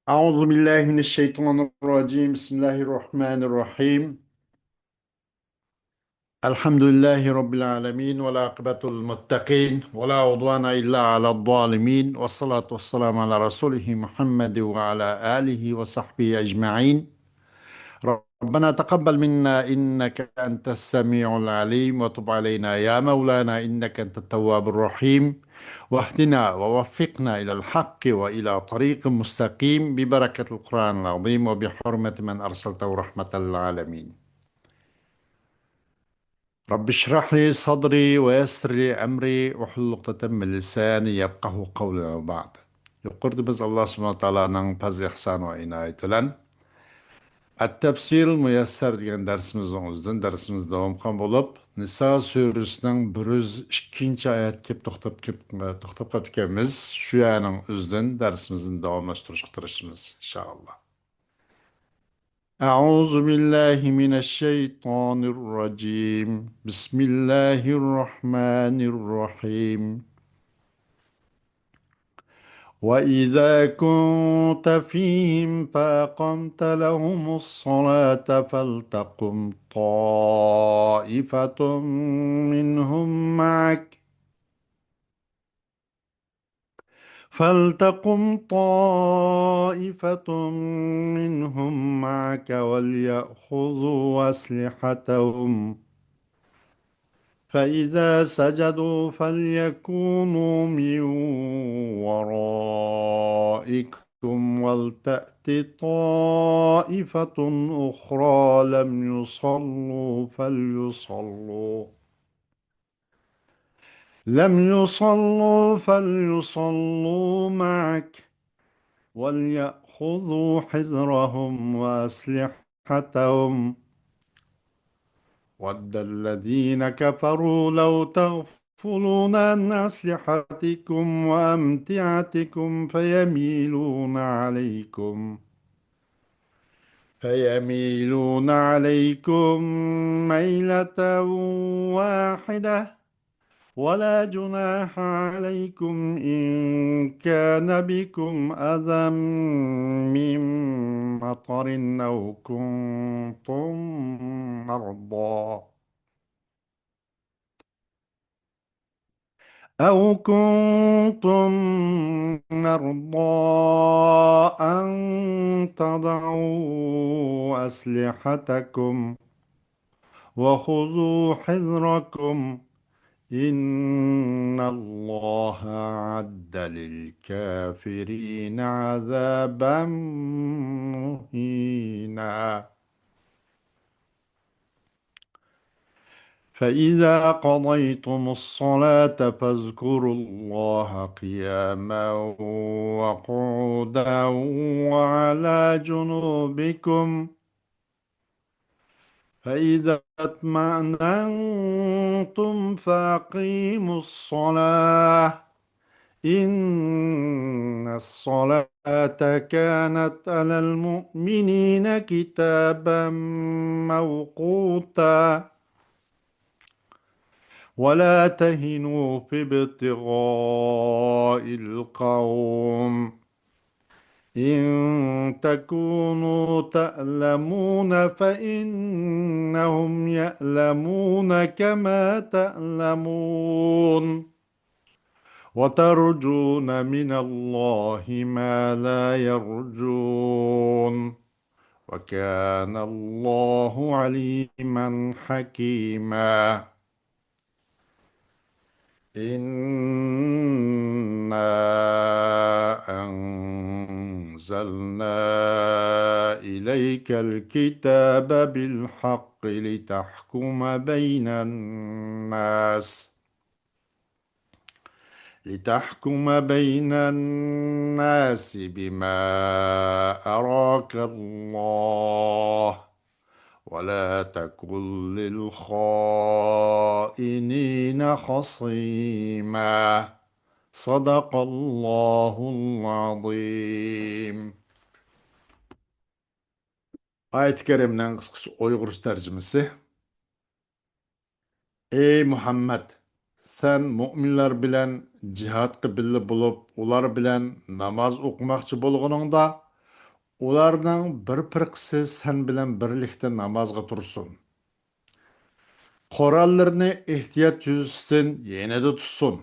أعوذ بالله من الشيطان الرجيم بسم الله الرحمن الرحيم الحمد لله رب العالمين والعاقبة للمتقين ولا عدوان إلا على الظالمين والصلاة والسلام على رسوله محمد وعلى آله وصحبه أجمعين. ربنا تقبل منا إنك أنت السميع العليم وتب علينا يا مولانا إنك أنت التواب الرحيم، واهدنا ووفقنا إلى الحق وإلى طريق مستقيم ببركة القرآن العظيم وبحرمة من أرسلته رحمة للعالمين. رب اشرح لي صدري ويسر لي أمري واحلل عقدة من لساني يفقه قولي وبعد. يقول بس الله سبحانه وتعالى نang paz ihsan ve inayet bilen At-Tafsir Muyassar degan darsimizning o'zidan darsimiz davom qilgan bo'lib, Niso surasining 102 oyat kelib to'xtab qolib ekanmiz. Shu yerning o'zidan darsimizni davomlashtirishga tirishamiz inshaalloh. أعوذ بالله من الشيطان الرجيم بسم الله الرحمن الرحيم وإذا كنت فيهم فأقمت لهم الصلاة فلتقم طائفة منهم معك وليأخذوا أسلحتهم فإذا سجدوا فليكونوا من ورائكم ولتأت طائفة أخرى لم يصلوا فليصلوا معك وليأخذوا حذرهم وأسلحتهم. ود الذين كفروا لو تغفلون عن أسلحتكم وأمتعتكم فيميلون عليكم ميلة واحدة، ولا جناح عليكم إن كان بكم أذى من مطر مرضى أو كنتم مرضى أن تضعوا أسلحتكم وخذوا حذركم إن الله أعد للكافرين عذابا مهينا. فإذا قضيتم الصلاة فاذكروا الله قياما وقعودا وعلى جنوبكم، فإذا اطمأننتم فأقيموا الصلاة إن الصلاة كانت على المؤمنين كتابا موقوتا. ولا تهنوا في ابتغاء القوم إن تكونوا تألمون فإنهم يألمون كما تألمون وترجون من الله ما لا يرجون وكان الله عليما حكيما. إنا أنزلنا إليك الكتاب بالحق لتحكم بين الناس بما أراك الله ولا تكن للخائنين خصيما. صدق الله العظيم. Ayet-i Kerime'nin kıskısı Uygur tercümesi. Ey Muhammed! Sen müminler bilen cihat kıbilli bulup, ular bilen namaz okumakçı bolğununda, Ularning bir firqasi sen bilan birlikda namozga tursin. Qur'onlarni ehtiyot yuzasidan yanada tutsin.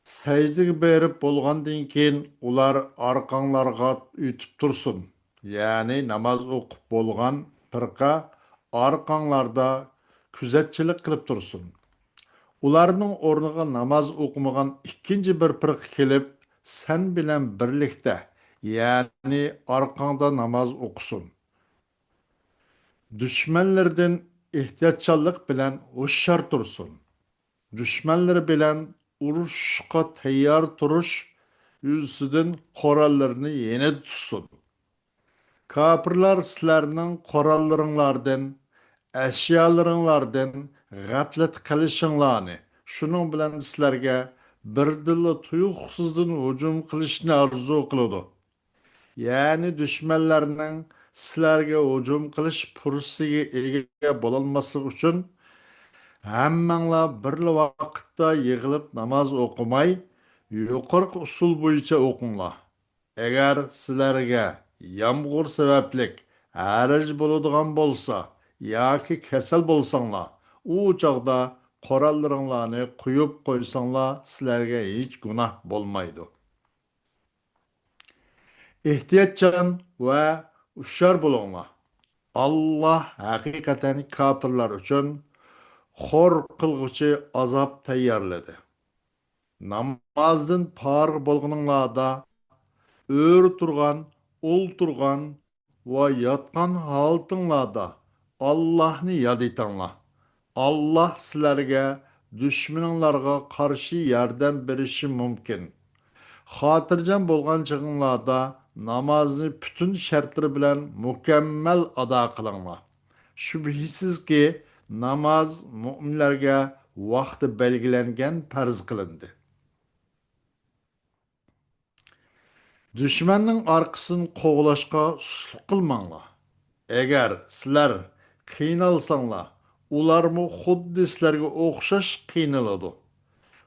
Сәждеге беріп болғандан кейін ular арқаңларға үтіп тұрсын. Яғни намаз оқып болған firqa арқаңларда күзетчілік қылып тұрсын. Ularning o'rniga namoz o'qimagan ikkinchi bir firqa kelib, sen bilan birlikda, ya'ni orqangda namoz o'qisin. Dushmanlardan ehtiyotchanlik bilan hushyor tursin. Dushmanlar bilan urushga tayyor turish yuzasidan qurollarni yana tutsin. Kafirlar sizlarning qurollaringlardan, ashyolardan g'aflat qilishinglarni, shuning bilan sizlarga birdilla tuyuqsizdan hujum qilishni orzu qiladi. Ya'ni dushmanlarning sizlarga hujum qilish fursatiga ega bo'lolmasligi uchun hammanglar bir vaqtda yig'ilib namoz o'qimay, yuqorqi usul bo'yicha o'qinglar. Agar sizlarga yomg'ir sabablik haraj bo'ladigan bo'lsa yoki kasal bo'lsanglar, u chog'da qurollaringlarni qo'yib qo'ysanglar, sizlarga hech gunoh bo'lmaydi. Ehtiyotchan va hushyor bo'linglar. Alloh haqiqatan kofirlar uchun xor qilg'uchi azob tayyorladi. Namozdan farg'i bo'lganinglarda o'ri turgan, o'lturgan va yotgan holatinglarda Allohni yod etinglar. Alloh sizlarga dushmaninglarga qarshi yordam berishi mumkin. Xotirjam bo'lgan chig'inglarda namozni butun shartlari bilan mukammal ado qilinglar. Shubhisizki namoz mu'minlarga vaqti belgilangan farz qilindi. Düşmanның арқысын қоғлашқа сұсық қылмаңла. Әгер сілер қиналсаңла, олар му құдды сілерге оқшаш қиналады.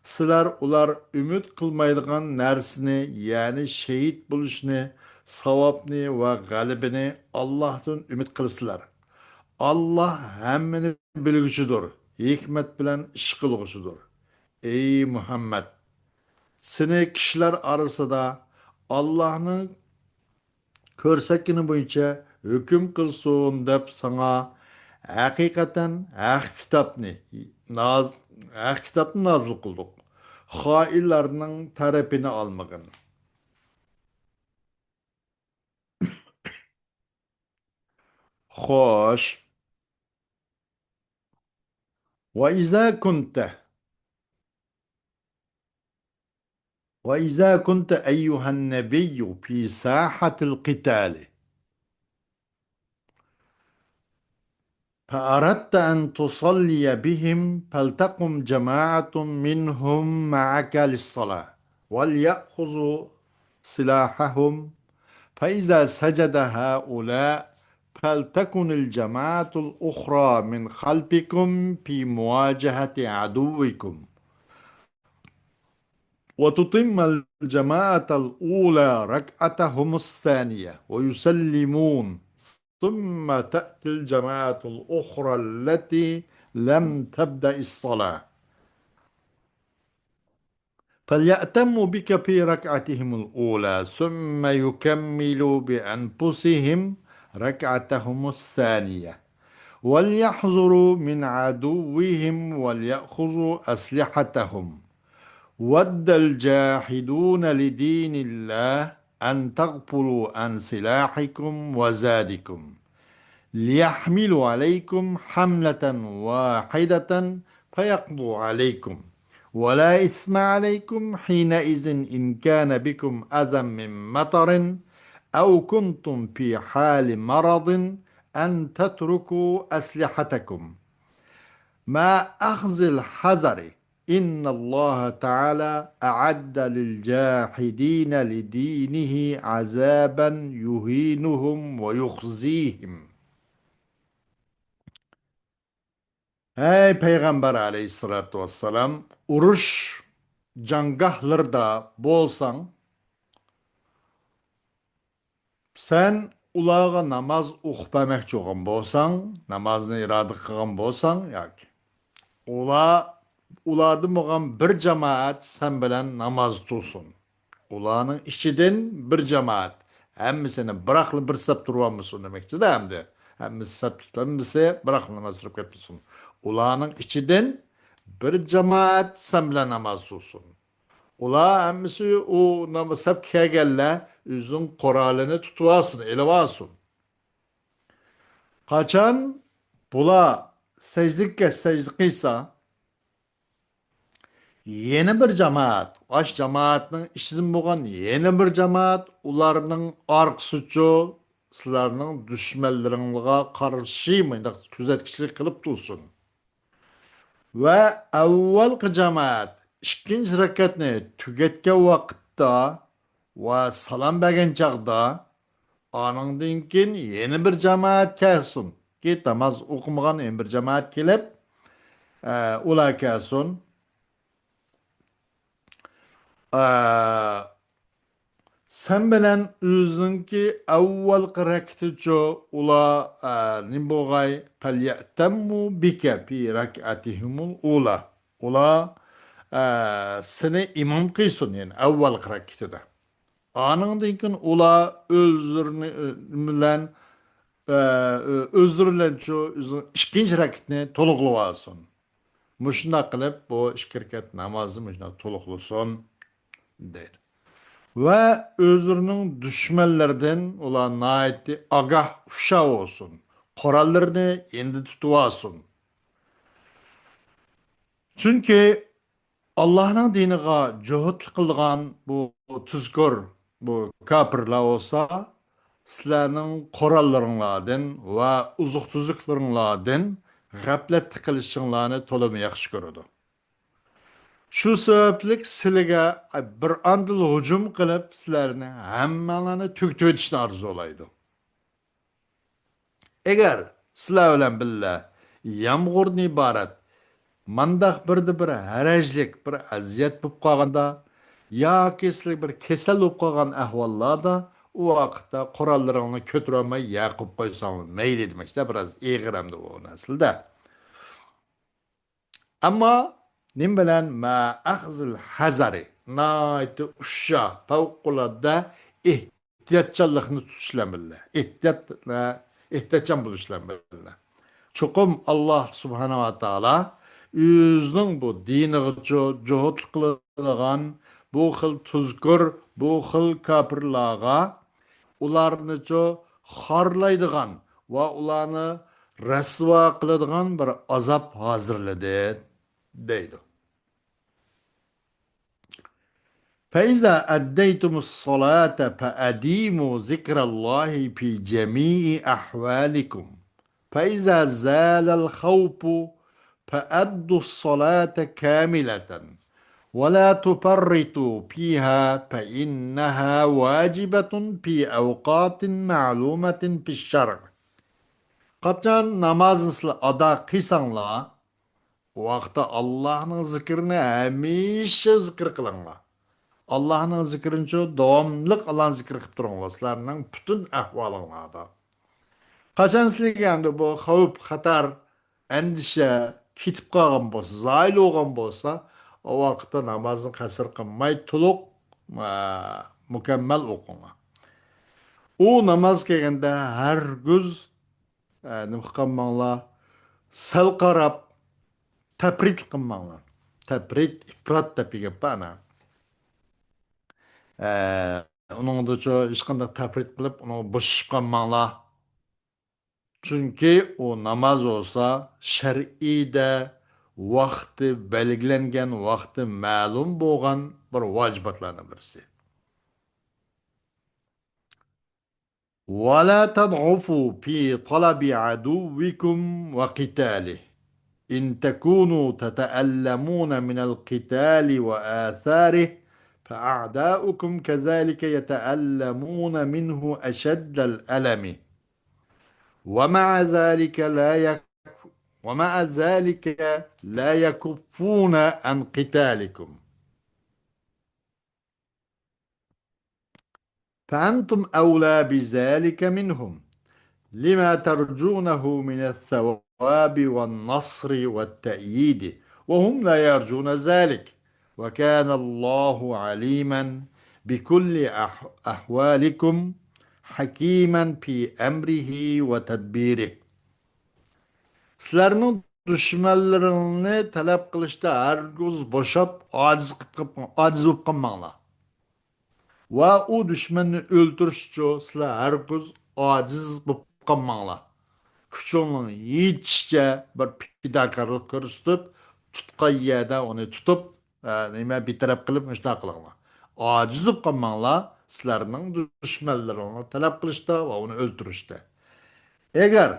Сілер олар үміт қылмайдыған нәрсіні, яғни шейіт бұлышыны, савапны ва ғалібіні Аллахтың үміт қылсылар. Аллах әммені білгішідір, hikmet bilen iş kılgısıdır. Ey Muhammed! Seni kişiler arasında Allah'ın körsekini boyunca hüküm kılsın dep sana hakikaten hak kitabını nazıl kıldık. Haillerinin tarafını almagın. Hoş. وإذا كنت وإذا كنت أيها النبي في ساحة القتال فأردت أن تصلي بهم فلتقم جماعة منهم معك للصلاة وليأخذوا سلاحهم فإذا سجد هؤلاء فلتكن الجماعة الأخرى من خلفكم في مواجهة عدوكم وتتم الجماعة الأولى ركعتهم الثانية ويسلمون ثم تأتي الجماعة الأخرى التي لم تبدأ الصلاة فليأتموا بك في ركعتهم الأولى ثم يكملوا بأنفسهم ركعتهم الثانية وليحذروا من عدوهم وليأخذوا أسلحتهم ود الجاحدون لدين الله أن تغفلوا عن سلاحكم وزادكم ليحملوا عليكم حملة واحدة فيقضوا عليكم ولا إثم عليكم حينئذ إن كان بكم أذى من مطر أو كنتم في حال مرض أن تتركوا أسلحتكم مع أخذ الحذر إن الله تعالى أعد للجاحدين لدينه عذابا يهينهم ويخزيهم. Ey Peygamber aleyhissalatü vesselam, uruş cangahlarda bolsan, Sen ularga namoz o'qib bermoqchi bo'lgan bo'lsang, namozni iroda qilgan bo'lsang, yoki ular ulardan bo'lgan bir jamoat sen bilan namoz tursin. Ularning ichidan bir jamoat hammasini biraqli bir sap turibmisin demoqchida hamda. Hammasi sap tutmasa biraqli namoz turib ketsin. Ularning ichidan bir jamoat sen bilan namoz tursin. Ular hammasi u namoz sap kelganlar o'zining Qur'onini tutib olsin, elib olsin. Qachon bular secde qilsa, yeni bir cemaat, aş cemaatinin işinden bo'lgan yeni bir cemaat, ularning orqasicho sizlarning dushmanlaringizga qarshi mendaq kuzatkichlik qilib tursin. Va avvalgi cemaat ikkinchi rakatni tugatgan vaqtda va salom bergan chaqda anandan keyin yeni bir cemaat kelsin. Ki namoz o'qimagan yeni bir cemaat kelib, ular kelsin. Sen bilen özünki avval rakticho ula nimbogay palyatemmu bike pi rakatihimul ula. Ula seni imam kıysın yani avval raktida. Anındayken ula özürünü bilen özürlenço ikinci rakitini toluqlu alsın. Muşuna qilib bu iki rakat namazı muşuna toluqlusun der. Ve özürünün düşmanlardan olan naiti agah uşağı olsun. Korallarını endi tutuvasın. Çünkü Allah'ın diniga cöhüt kılgan bu tuzkur, bu kapırlar olsa, sizlerinin korallarınlardan ve uzuk tuzuklarınlardan gaflet kılışınlarını tolum yakşı görüdü. Shu sabablik sizlarga bir andil hujum qilib, sizlarni hammalarini tugitib o'tishni orzulaydi. Agar sizlar bilan birga yomg'irdan iborat mandaq bir harajlik, bir aziyat bo'lib qolganda yoki sizlar bir kasal bo'lib qolgan ahvollarda u vaqtda qurollaringni ko'tara olmay yaqib qo'ysangiz mayli demoqchi, biroz eg'iramdi bu naslda. Ama nim bilen ma ahzil hazari naiti uşa favqulodda ehtiyotchanlikni tutishlamilla. Ehtiyotchan bo'lishlamilla. Chuqum Alloh subhanahu va taolo o'zining bu diniga juhud qilgan bu xil tuzkur, bu xil kafirlarga ularni xorlaydigan va ularni rasvo qiladigan bir azob hozirladi deydi. فإذا أديتم الصلاة فأديموا ذكر الله في جميع أحوالكم فإذا زال الخوف فأدوا الصلاة كاملة ولا تفرطوا فيها فإنها واجبة في أوقات معلومة في الشرع. Qachon namozni ado qilsanglar, o vaqtda Allohning zikrini hamisha zikr qilinglar. Allohning zikrincha davomli Allohning zikr qilib turinglar sizlarning butun ahvolinglarda. Qachon sizlarga endi bu xavf, xatar, andisha ketib qolgan bo'lsa, zoil bo'lgan bo'lsa, o vaqtda namozni qasr qilmay to'liq mukammal o'qinglar. U namoz kelganda hargiz nima qilmanglar, sal qarab taprit qilmanglar. Taprit ifrat deb gap ana. Uningda hech qanday taprit qilib, uni bo'shib qolmanglar. Chunki u namoz bo'lsa shar'iyda vaqti belgilangan, vaqti ma'lum bo'lgan bir vojibatlardan birisi. ولا تضعفوا في طلب عدوكم وقتاله إن تكونوا تتألمون من القتال وآثاره فأعداؤكم كذلك يتألمون منه أشد الألم ومع ذلك لا يكفون عن قتالكم. فأنتم أولى بذلك منهم لما ترجونه من الثواب والنصر والتأييد وهم لا يرجون ذلك وكان الله عليما بكل أحوالكم حكيما في أمره وتدبيره. Sizlarning dushmanlaringni talab qilishda hargiz bo'shab ojiz bo'lib qolmanglar. Va u dushmanni o'ldirish uchun sizlar hargiz ojiz bo'lib qolmanglar. Kuchingni yetishcha bir fidokorlik ko'rsatib, tutgan yerda uni tutib, nima bitaraf qilib shunday qilinglar. Ojiz bo'lib qolmanglar, sizlarning dushmanlaringni talab qilishda va uni o'ldirishda. Agar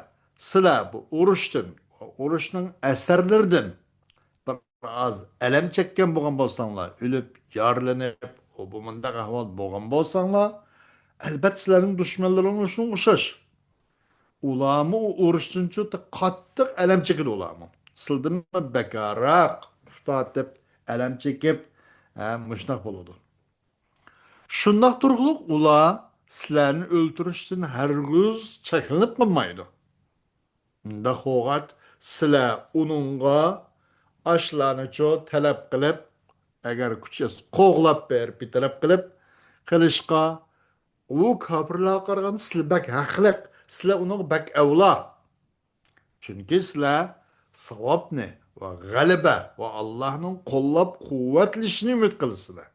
sizlar bu urushning asarlaridan bir oz alam chekkan bo'lgan bo'lsanglar, o'lib, yorilanib, bu mundaq ahvol bo'lgan bo'lsanglar, albatta sizlarning dushmanlaringiz shunga o'xshash. Ularni u urushdan juda qattiq alam chekadi ularni. Sizdan bekaroq tutatib, alam chekib, mushnaq bo'ladi. Shundoq turg'liq ular sizlarni o'ldirishdan hargiz cheklanib qolmaydi. Dahogat sizlar uningga ashlarnicho talab qilib, agar kuchingiz qo'g'lab berib, bitaraf qilishga u kofirlar qaraganda sizlar bak haqliq, sizlar uning bak avlo. Chunki sizlar savobni va g'alaba va Allohning qo'llab-quvvatlashini umid qilasizlar.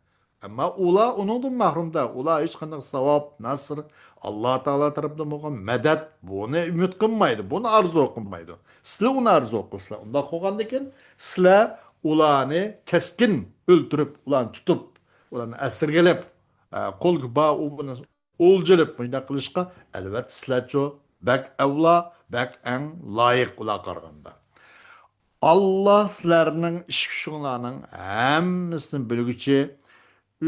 Ammo ular uningdan mahrumda. Ular hech qanday savob, nasr, Alloh taolo tomonidan bo'lgan madad buni umid qilmaydi, buni orzu qilmaydi. Sizlar uni orzu qilsizlar. Unda qolgandan keyin sizlar ularni keskin o'ldirib, ularni tutib, ularni asirgalab, qo'lga ba u buni o'ljalab bunday qilishga albatta sizlarcho bak avlo, bak ang loyiq ular qaraganda. Allah sizlarning ish kuchinglarning hammasini bilguchi,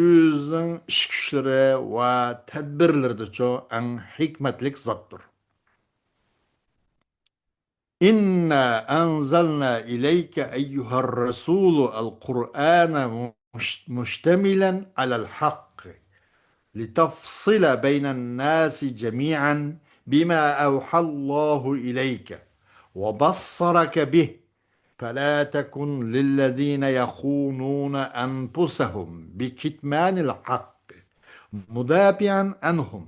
o'zining ish kuchlari va tadbirlaridacho eng hikmatlik zotdir. Inna anzalna ilayka ayyuhar rasul al-Qur'ana mushtamilan alal haqq litafsila baynan nasi jami'an bima awhallahu ilayka wa bassaraka bih فلا تكن للذين يخونون أنفسهم بكتمان الحق مدافعا عنهم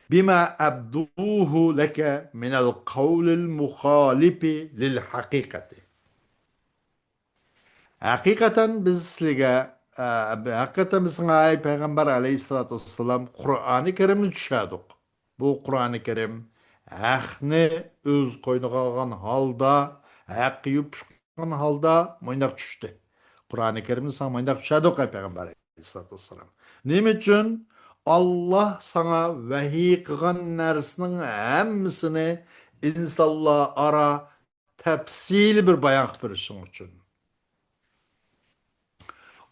بما أبدوه لك من القول المخالف للحقيقة. Hakikaten biz Peygamber aleyhissalatü vesselam Kur'an-ı Kerim'i düşerdik. Bu Kur'an-ı Kerim haqni öz qo'yniga olgan holda, haqqi yupishgan holda mo'ynoq tushdi. Qur'oni Karimni sana mo'ynoq tushadi Payg'ambar alayhisolatu vassalam. Nima uchun? Alloh sana vahiy qilgan narsaning hammasini insonlar ara tafsili bir bayon qilib berish uchun.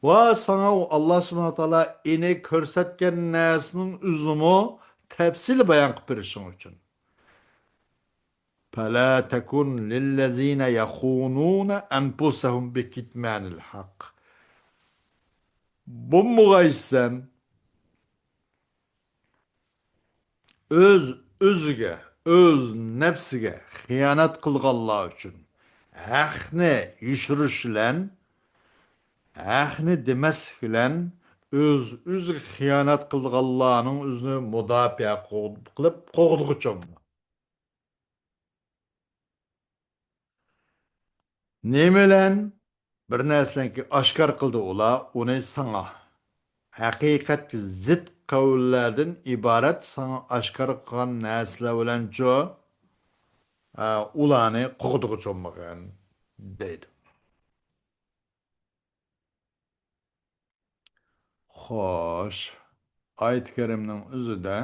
Va sana Alloh subhanahu va taolo ini ko'rsatgan narsaning o'zini tafsili bayon qilib berish uchun. فلا تكن للذين يخونون أنفسهم بكتمان الحق. Bulmugaysan özüge, öz nefsige hıyanat kılganlar için haqni yuşuruş bilen, haqni demes bilen özüge hıyanat kılganlarının özünü müdafiə qılıp qoğduğu için. Nemelen bir narsalarni oshkor qildi ular, uni sana haqiqatga zid qavullardan iborat sana oshkor qilgan narsalar bilancho ularni qo'g'diga bo'lgan deydi. Xo'sh, oyat karimning o'zida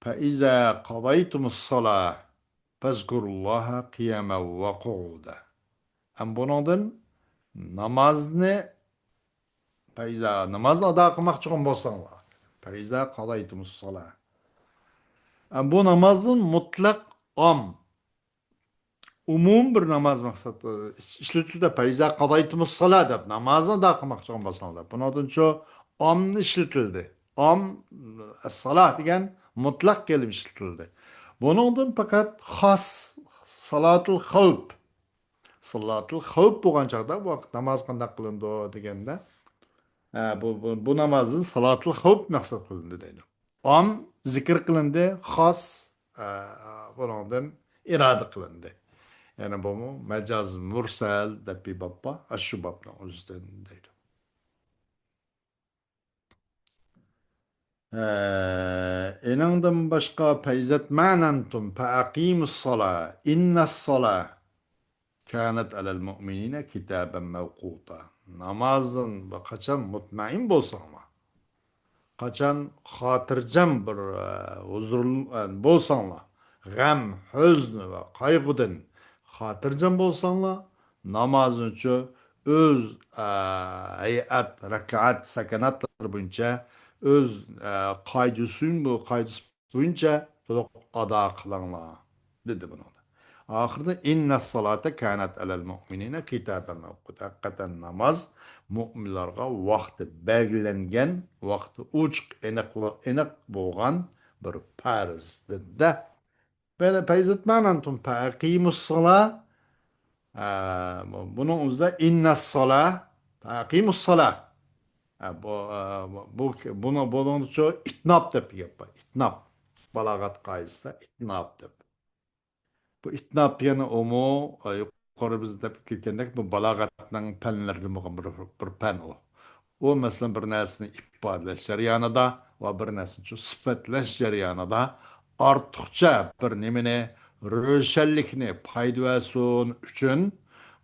فَإِذَا قَضَيْتُمُ الصَّلَاةَ فَاذْكُرُوا اللَّهَ قِيَامًا وَقُعُودًا. Bundan namozni namoz ado qilmoqchi bo'lsanglar, faiza qalaytumus sola. Bu namozning mutlaq umum bir namoz maqsadi ishlatildi. Faiza qalaytumus sola deb namozni ado qilmoqchi bo'lsanglar, bundan cho Omni işletildi. Salah degan mutlaq kelim işletildi. Buningdan faqat xos salatul xavf. Salatul xavf bo'lgan chaqda bu namoz qanday qilindi deganda, bu namozni salatul xavf maqsad qilindi deydi. Om zikr qilindi, xos buningdan iroda qilindi. Yani bu mu mecaz mursal deb bir bappa aşşu babdan o'zidan deydi. Eningdan boshqa fayzat ma'nantum fa aqimus sola innas sola kanat alal mu'minina kitaban mawquta. Namazdan qachon mutmain bo'lsanglar, qachon xotirjam bir huzurli bo'lsanglar, g'am, huzn va qayg'udan xotirjam bo'lsanglar, namoz uchun o'z hay'at, rakat, sakanatlar bo'yicha o'z qoidasi bo'yicha to'liq ado qilinglar dedi buni. Ahirda inna salata kanat alal mu'minina kitaban mawquta. Haqiqatan namoz mu'minlarga vaqti belgilangan, vaqti ochiq, aniq bo'lgan bir farz dedi. Böyle peyzetmen antum taqimus sala, bunun o'zida inna sala taqimus sala. Bunun uchun itnab deb gap bor. Itnab balog'at qoidasida itnab deb. Bu itnab yana omo yuqori biz deb ketgandek bu balog'atning fanlaridan bo'lgan bir fan u. O masalan bir narsani ifodalash jarayonida va bir narsani sifatlash jarayonida ortiqcha bir nimani ro'shanlikni foyda bersin uchun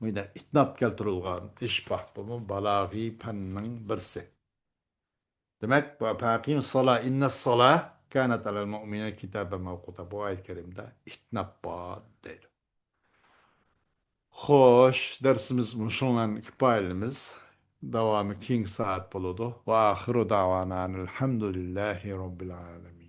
bunda itnob keltirilgan ish bor. Bu balog'iy fanning birsi. Demak, bu faqim sola inna sola kanat alal mu'minina kitaban mawquta bu oyat karimda itnob bor deydi. Xo'sh, darsimiz shundan kifoyalimiz. Davomi keng soat bo'ladi. Va axiru davana alhamdulillahi robbil alamin.